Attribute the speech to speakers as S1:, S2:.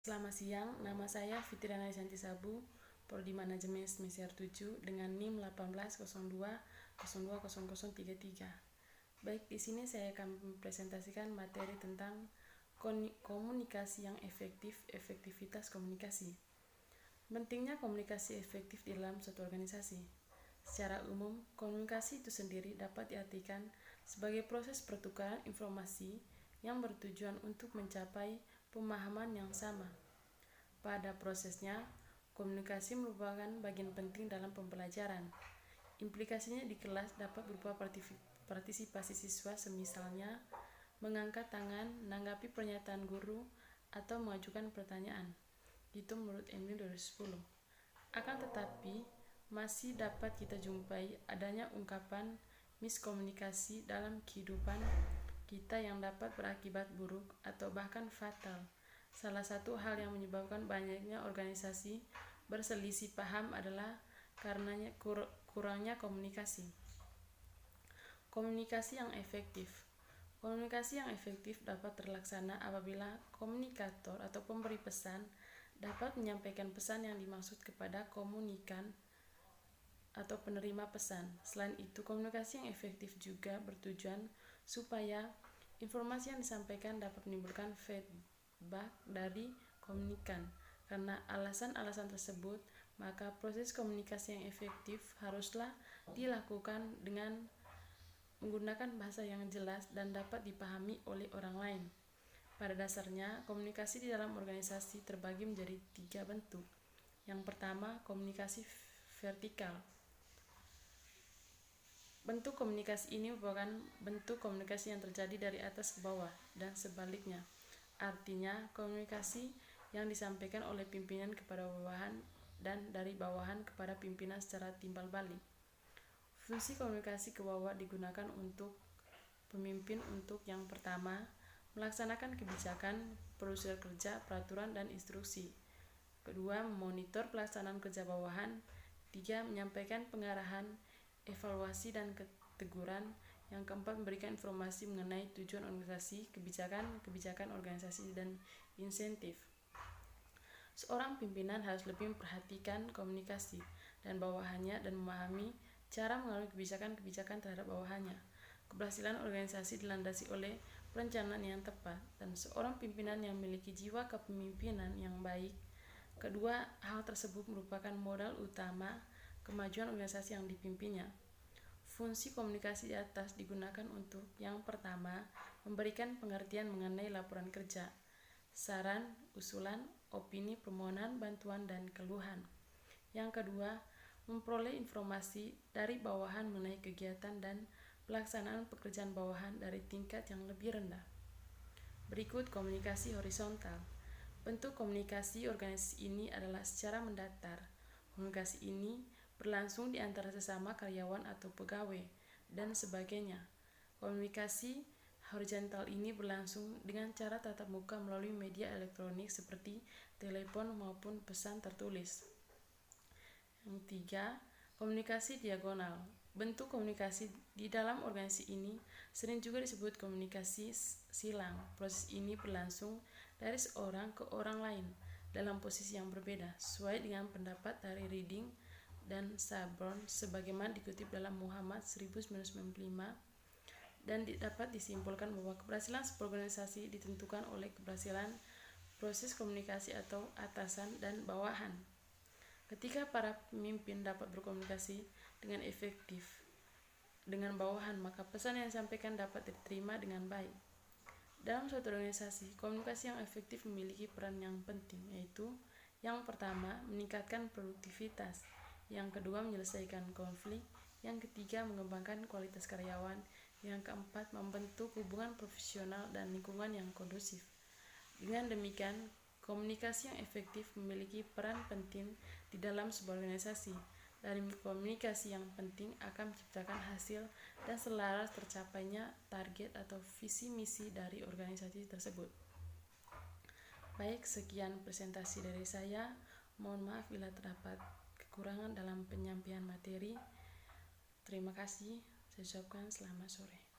S1: Selamat siang, nama saya Fitriana Isanti Sabu, Prodi Manajemen semester 7 dengan NIM 1802000033. Baik, di sini saya akan mempresentasikan materi tentang komunikasi yang efektif, efektivitas komunikasi. Pentingnya komunikasi efektif di dalam suatu organisasi. Secara umum, komunikasi itu sendiri dapat diartikan sebagai proses pertukaran informasi yang bertujuan untuk mencapai pemahaman yang sama. Pada prosesnya, komunikasi merupakan bagian penting dalam pembelajaran. Implikasinya di kelas dapat berupa partisipasi siswa, semisalnya mengangkat tangan, menanggapi pernyataan guru, atau mengajukan pertanyaan. Itu menurut Emily 2010. Akan tetapi, masih dapat kita jumpai adanya ungkapan miskomunikasi dalam kehidupan kita yang dapat berakibat buruk atau bahkan fatal. Salah satu hal yang menyebabkan banyaknya organisasi berselisih paham adalah karenanya kurangnya komunikasi. Komunikasi yang efektif. Komunikasi yang efektif dapat terlaksana apabila komunikator atau pemberi pesan dapat menyampaikan pesan yang dimaksud kepada komunikan atau penerima pesan. Selain itu, komunikasi yang efektif juga bertujuan supaya informasi yang disampaikan dapat menimbulkan feedback dari komunikan. Karena alasan-alasan tersebut, maka proses komunikasi yang efektif haruslah dilakukan dengan menggunakan bahasa yang jelas dan dapat dipahami oleh orang lain. Pada dasarnya, komunikasi di dalam organisasi terbagi menjadi 3 bentuk. Yang pertama, komunikasi vertikal. Bentuk komunikasi ini merupakan bentuk komunikasi yang terjadi dari atas ke bawah dan sebaliknya. Artinya, komunikasi yang disampaikan oleh pimpinan kepada bawahan dan dari bawahan kepada pimpinan secara timbal balik. Fungsi komunikasi ke bawah digunakan untuk pemimpin untuk yang pertama, melaksanakan kebijakan, prosedur kerja, peraturan, dan instruksi. Kedua, memonitor pelaksanaan kerja bawahan. 3, menyampaikan pengarahan, evaluasi, dan teguran. Yang keempat, memberikan informasi mengenai tujuan organisasi, kebijakan organisasi, dan insentif. Seorang pimpinan harus lebih memperhatikan komunikasi dan bawahannya dan memahami cara mengalami kebijakan-kebijakan terhadap bawahannya. Keberhasilan organisasi dilandasi oleh perencanaan yang tepat dan seorang pimpinan yang memiliki jiwa kepemimpinan yang baik. Kedua hal tersebut merupakan modal utama kemajuan organisasi yang dipimpinnya. Fungsi komunikasi di atas digunakan untuk yang pertama, memberikan pengertian mengenai laporan kerja, saran, usulan, opini, permohonan, bantuan, dan keluhan. Yang kedua, memperoleh informasi dari bawahan mengenai kegiatan dan pelaksanaan pekerjaan bawahan dari tingkat yang lebih rendah. Berikut komunikasi horizontal. Bentuk komunikasi organisasi ini adalah secara mendatar. Komunikasi ini berlangsung di antara sesama karyawan atau pegawai, dan sebagainya. Komunikasi horizontal ini berlangsung dengan cara tatap muka melalui media elektronik seperti telepon maupun pesan tertulis. Yang 3, komunikasi diagonal. Bentuk komunikasi di dalam organisasi ini sering juga disebut komunikasi silang. Proses ini berlangsung dari seorang ke orang lain dalam posisi yang berbeda, sesuai dengan pendapat dari Reading dan Saburn sebagaimana dikutip dalam Muhammad 1995, dan dapat disimpulkan bahwa keberhasilan sebuah organisasi ditentukan oleh keberhasilan proses komunikasi atau atasan dan bawahan. Ketika para pemimpin dapat berkomunikasi dengan efektif dengan bawahan, maka pesan yang disampaikan dapat diterima dengan baik. Dalam suatu organisasi, komunikasi yang efektif memiliki peran yang penting, yaitu yang pertama, meningkatkan produktivitas, yang kedua, menyelesaikan konflik, yang ketiga, mengembangkan kualitas karyawan, yang keempat, membentuk hubungan profesional dan lingkungan yang kondusif. Dengan demikian, komunikasi yang efektif memiliki peran penting di dalam sebuah organisasi. Dari komunikasi yang penting akan menciptakan hasil dan selaras tercapainya target atau visi misi dari organisasi tersebut. Baik, sekian presentasi dari saya. Mohon maaf bila terdapat kekurangan dalam penyampaian materi. Terima kasih. Saya ucapkan selamat sore.